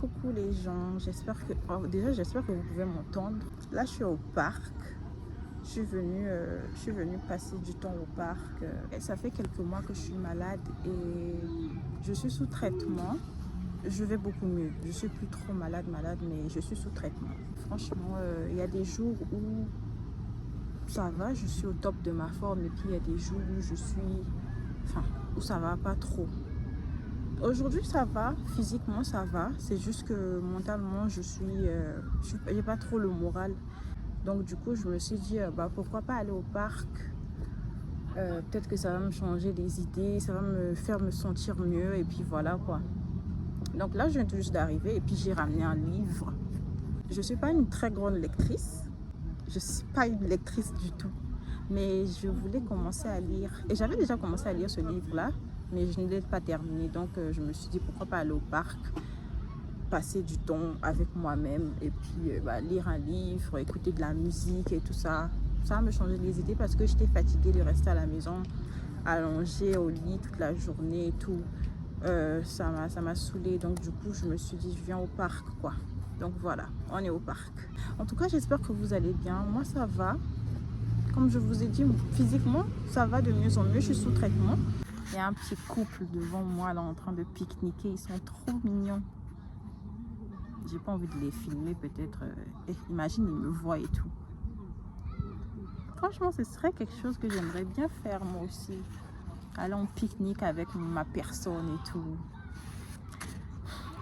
Coucou les gens, j'espère que j'espère que vous pouvez m'entendre. Là je suis au parc. Je suis venue passer du temps au parc. Et ça fait quelques mois que je suis malade et je suis sous traitement. Je vais beaucoup mieux. Je suis plus trop malade, mais je suis sous traitement. Franchement, il y a des jours où ça va, je suis au top de ma forme, et puis il y a des jours où ça va pas trop. Aujourd'hui ça va, physiquement ça va, c'est juste que mentalement j'ai pas trop le moral. Donc du coup je me suis dit pourquoi pas aller au parc. Peut-être que ça va me changer les idées, ça va me faire me sentir mieux et puis voilà quoi. Donc là je viens tout juste d'arriver et puis j'ai ramené un livre. Je suis pas une très grande lectrice, je suis pas une lectrice du tout, mais je voulais commencer à lire et j'avais déjà commencé à lire ce livre là, mais je ne l'ai pas terminé. Donc je me suis dit pourquoi pas aller au parc, passer du temps avec moi-même et puis lire un livre, écouter de la musique et tout ça. Ça va me changer les idées parce que j'étais fatiguée de rester à la maison allongée au lit toute la journée et tout. Ça m'a saoulée, donc du coup je me suis dit je viens au parc quoi. Donc voilà, on est au parc. En tout cas j'espère que vous allez bien. Moi ça va, comme je vous ai dit, physiquement ça va de mieux en mieux. Je suis sous traitement. Il y a un petit couple devant moi là en train de pique-niquer, ils sont trop mignons. J'ai pas envie de les filmer peut-être. Imagine ils me voient et tout. Franchement ce serait quelque chose que j'aimerais bien faire moi aussi, aller en pique-nique avec ma personne et tout.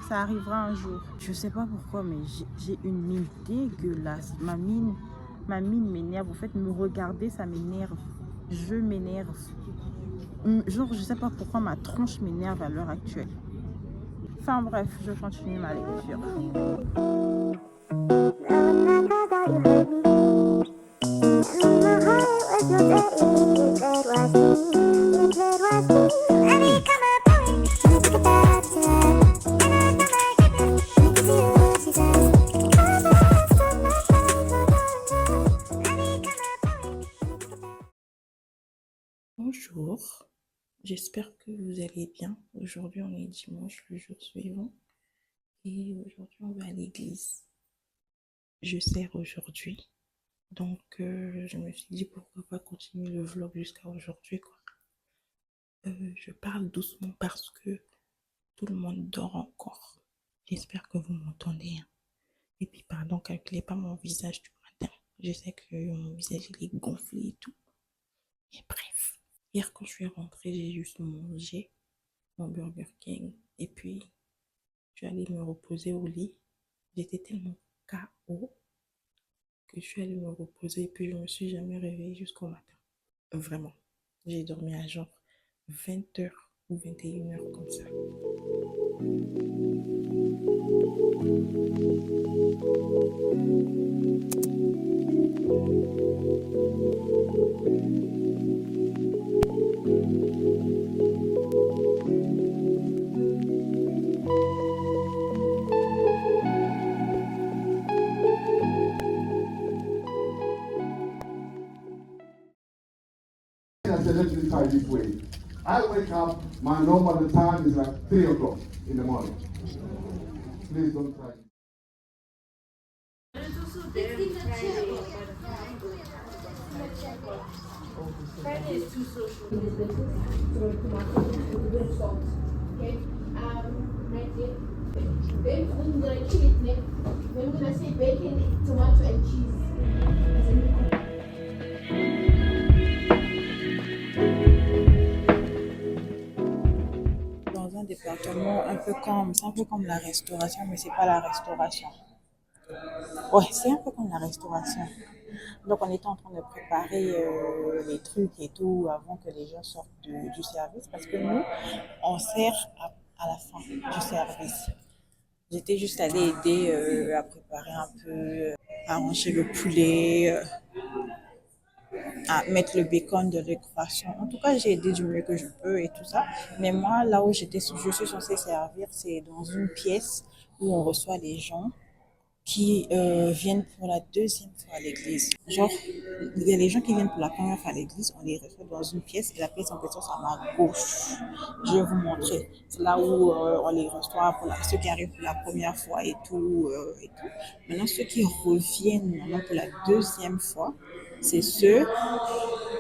Ça arrivera un jour. Je sais pas pourquoi, mais j'ai une mine dégueulasse. Ma mine m'énerve. En fait, me regarder, ça m'énerve. Je m'énerve. Genre, je sais pas pourquoi ma tronche m'énerve à l'heure actuelle. Enfin bref, je continue ma lecture. Bonjour, j'espère que vous allez bien. Aujourd'hui on est dimanche, le jour suivant, et aujourd'hui on va à l'église. Je sers aujourd'hui, donc je me suis dit pourquoi pas continuer le vlog jusqu'à aujourd'hui quoi. Je parle doucement parce que tout le monde dort encore. J'espère que vous m'entendez, hein. Et puis pardon, calculez pas mon visage du matin. Je sais que mon visage il est gonflé et tout. Mais bref, hier quand je suis rentrée, j'ai juste mangé mon Burger King et puis je suis allée me reposer au lit. J'étais tellement KO que je suis allée me reposer et puis je me suis jamais réveillée jusqu'au matin. Vraiment, j'ai dormi à genre 20h ou 21h comme ça. Let me try this way. I wake up, my normal time is like 3 o'clock in the morning. Please don't try. Friday is too social. Okay. Then we're gonna kill it next. Then we're gonna say bacon, tomato, and cheese. Dans un département c'est un peu comme la restauration, mais c'est pas la restauration. Ouais, c'est un peu comme la restauration. Donc on était en train de préparer les trucs et tout avant que les gens sortent du service, parce que nous on sert à la fin du service. J'étais juste allée aider à préparer un peu, à ranger le poulet, à mettre le bacon de les croissants. En tout cas, j'ai aidé du mieux que je peux et tout ça. Mais moi, là où je suis censée servir, c'est dans une pièce où on reçoit les gens qui viennent pour la deuxième fois à l'église. Genre, il y a les gens qui viennent pour la première fois à l'église, on les reçoit dans une pièce et la pièce en question, c'est à ma gauche. Je vais vous montrer. C'est là où on les reçoit pour ceux qui arrivent pour la première fois et tout, et tout. Maintenant, ceux qui reviennent maintenant pour la deuxième fois, c'est ceux,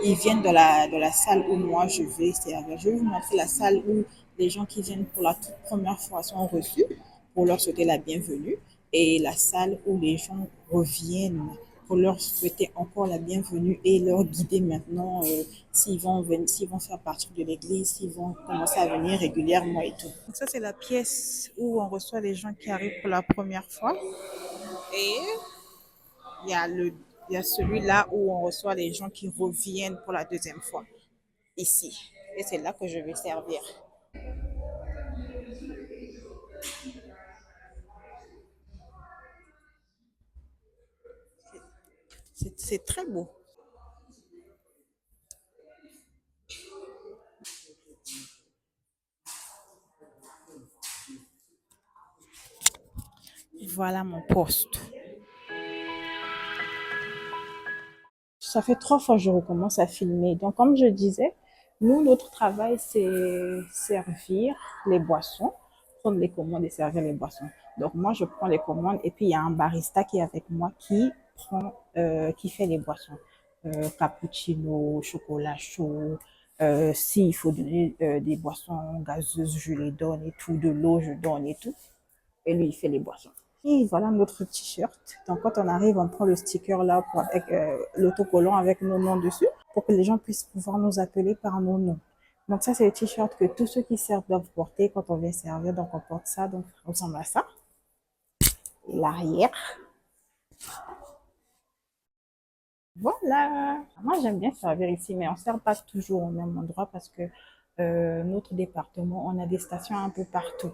ils viennent de la salle où moi je vais servir. Je vais vous montrer la salle où les gens qui viennent pour la toute première fois sont reçus pour leur souhaiter la bienvenue et la salle où les gens reviennent pour leur souhaiter encore la bienvenue et leur guider maintenant s'ils vont faire partie de l'église, s'ils vont commencer à venir régulièrement et tout. Donc ça, c'est la pièce où on reçoit les gens qui arrivent pour la première fois. Et il y a il y a celui-là où on reçoit les gens qui reviennent pour la deuxième fois, ici. Et c'est là que je vais servir. C'est très beau. Voilà mon poste. Ça fait 3 fois que je recommence à filmer. Donc, comme je disais, nous, notre travail, c'est servir les boissons, prendre les commandes et servir les boissons. Donc, moi, je prends les commandes et puis il y a un barista qui est avec moi qui fait les boissons. Cappuccino, chocolat chaud. S'il faut donner des boissons gazeuses, je les donne et tout. De l'eau, je donne et tout. Et lui, il fait les boissons. Et voilà notre t-shirt. Donc, quand on arrive, on prend le sticker là avec l'autocollant avec nos noms dessus pour que les gens puissent pouvoir nous appeler par nos noms. Donc, ça, c'est le t-shirt que tous ceux qui servent doivent porter quand on vient servir. Donc, on porte ça. Donc, ça ressemble à ça. Et l'arrière. Voilà. Moi, j'aime bien servir ici, mais on ne sert pas toujours au même endroit parce que notre département, on a des stations un peu partout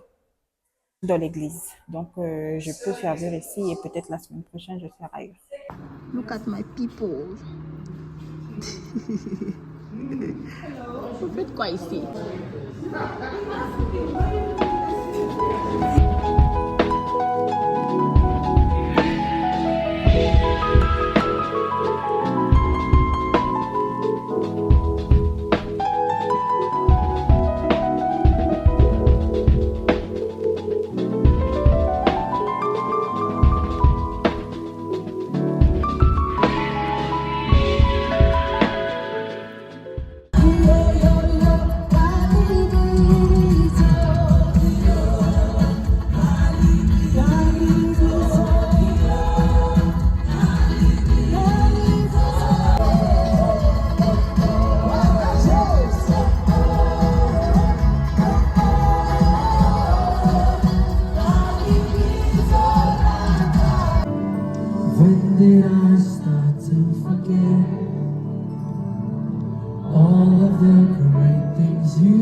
dans l'église. Donc, je peux servir ici et peut-être la semaine prochaine, je serai ailleurs. Look at my people. Vous faites quoi ici? When did I start to forget all of the great things you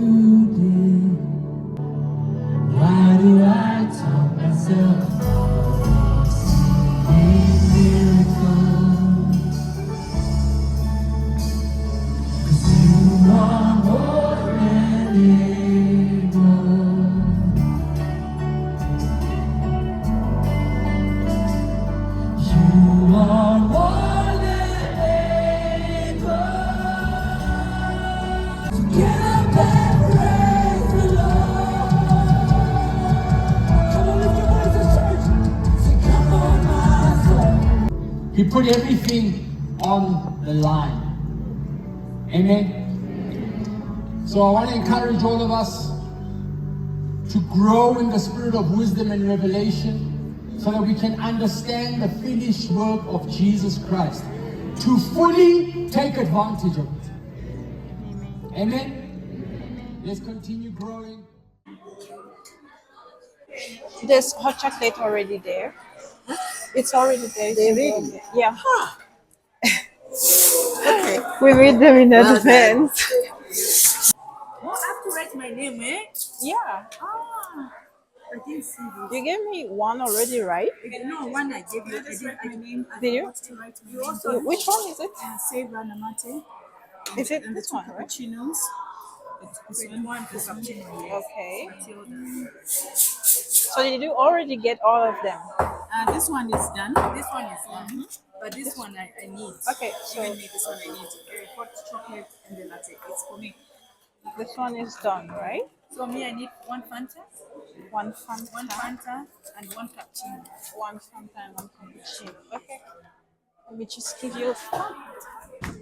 did? Why do I tell myself these miracles? 'Cause you are more than able. You are more than able to get up and praise the Lord. Come on, lift your voices, church. Say, come on, my soul. He put everything on the line. Amen. So I want to encourage all of us to grow in the spirit of wisdom and revelation so that we can understand the finished work of Jesus Christ, to fully take advantage of it. Amen. Let's continue growing. There's hot chocolate already there. It's already there. Really? Yeah. Okay. We made them in Well advance. Oh, I have to write my name, eh? Yeah. Ah, I didn't see this. You gave me one already, right? No, one I gave you. I didn't write my name. I Did you? forgot to write my name. Which one is it? Save Anamate. Is it And the this two one, right? cappuccinos. This one for cappuccino, yes. Okay. Matilda. So did you already get all of them? This one is done. This one is done. But this one I need. Okay, so Even me, this one I need. Hot chocolate and the latte. It's for me. this one is done, right? So me, I need one Fanta, One Fanta, one Fanta, and one cappuccino. one Fanta, and one cappuccino. Okay. Let me just give you a Fanta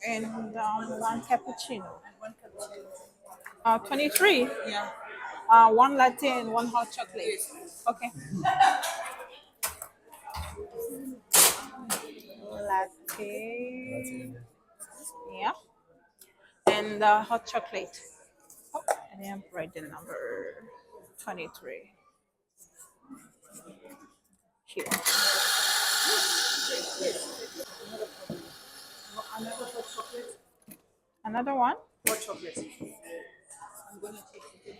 and one cappuccino. And one cappuccino. 23. Yeah. One latte and one hot chocolate. Okay. Latte. Yeah. And hot chocolate. Oh, I didn't write the number. 23. Here. Another hot chocolate. Another one? Hot chocolate. I'm gonna take it.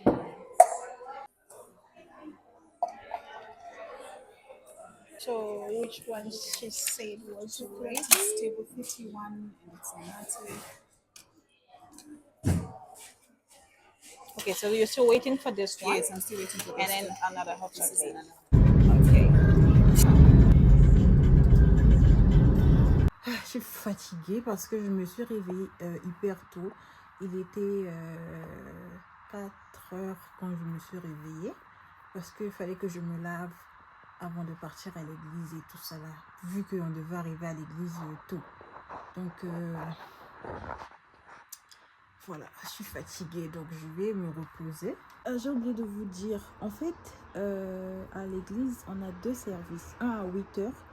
So which one she said was ready? It's table 51 and it's a latte. Okay, so you're still waiting for this one? Yes, I'm still waiting for And this then one. another hot This is chocolate. another. Okay. Je suis fatiguée parce que je me suis réveillée hyper tôt. Il était 4 heures quand je me suis réveillée parce qu'il fallait que je me lave avant de partir à l'église et tout ça là, vu qu'on devait arriver à l'église tôt. Donc voilà, je suis fatiguée, donc je vais me reposer. J'ai oublié de vous dire, en fait, à l'église, on a 2 services, un à 8 heures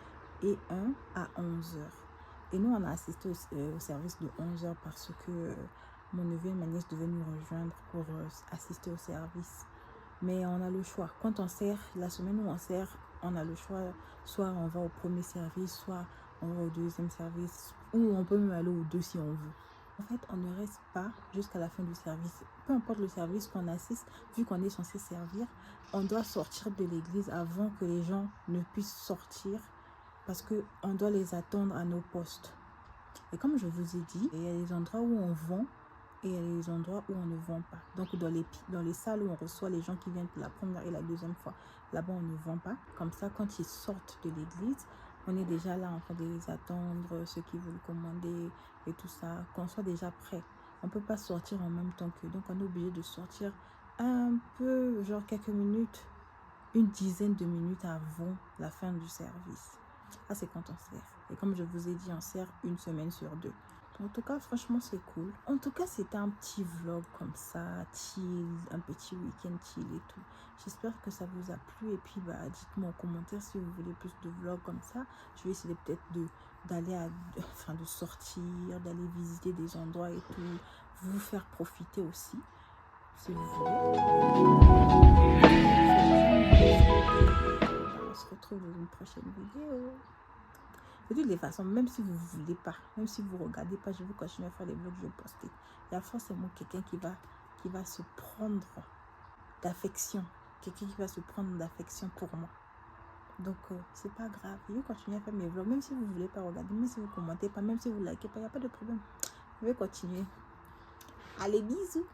et un à 11 heures. Et nous, on a assisté au service de 11 heures parce que mon neveu et ma nièce devaient nous rejoindre pour assister au service. Mais on a le choix. Quand on sert, la semaine où on sert, on a le choix. Soit on va au premier service, soit on va au deuxième service, ou on peut même aller aux 2 si on veut. En fait, on ne reste pas jusqu'à la fin du service. Peu importe le service qu'on assiste, vu qu'on est censé servir, on doit sortir de l'église avant que les gens ne puissent sortir parce qu'on doit les attendre à nos postes. Et comme je vous ai dit, il y a des endroits où on vend et il y a des endroits où on ne vend pas. Donc dans les salles où on reçoit les gens qui viennent pour la première et la deuxième fois, là-bas on ne vend pas. Comme ça, quand ils sortent de l'église, on est déjà là en train de les attendre, ceux qui veulent commander et tout ça, qu'on soit déjà prêt. On ne peut pas sortir en même temps qu'eux. Donc on est obligé de sortir un peu, genre quelques minutes, une dizaine de minutes avant la fin du service. Ah, c'est quand on sert. Et comme je vous ai dit, on sert une semaine sur 2. En tout cas, franchement, c'est cool. En tout cas, c'était un petit vlog comme ça, chill, un petit week-end chill et tout. J'espère que ça vous a plu. Et puis, dites-moi en commentaire si vous voulez plus de vlogs comme ça. Je vais essayer peut-être de sortir, d'aller visiter des endroits et tout. Vous faire profiter aussi, si vous voulez. On se retrouve dans une prochaine vidéo. De toutes les façons, même si vous ne voulez pas, même si vous ne regardez pas, je vais continuer à faire les vlogs que je vais poster. Il y a forcément quelqu'un qui va se prendre d'affection. Quelqu'un qui va se prendre d'affection pour moi. Donc, c'est pas grave. Je vais continuer à faire mes vlogs. Même si vous ne voulez pas regarder, même si vous ne commentez pas, même si vous ne likez pas, il n'y a pas de problème. Je vais continuer. Allez, bisous.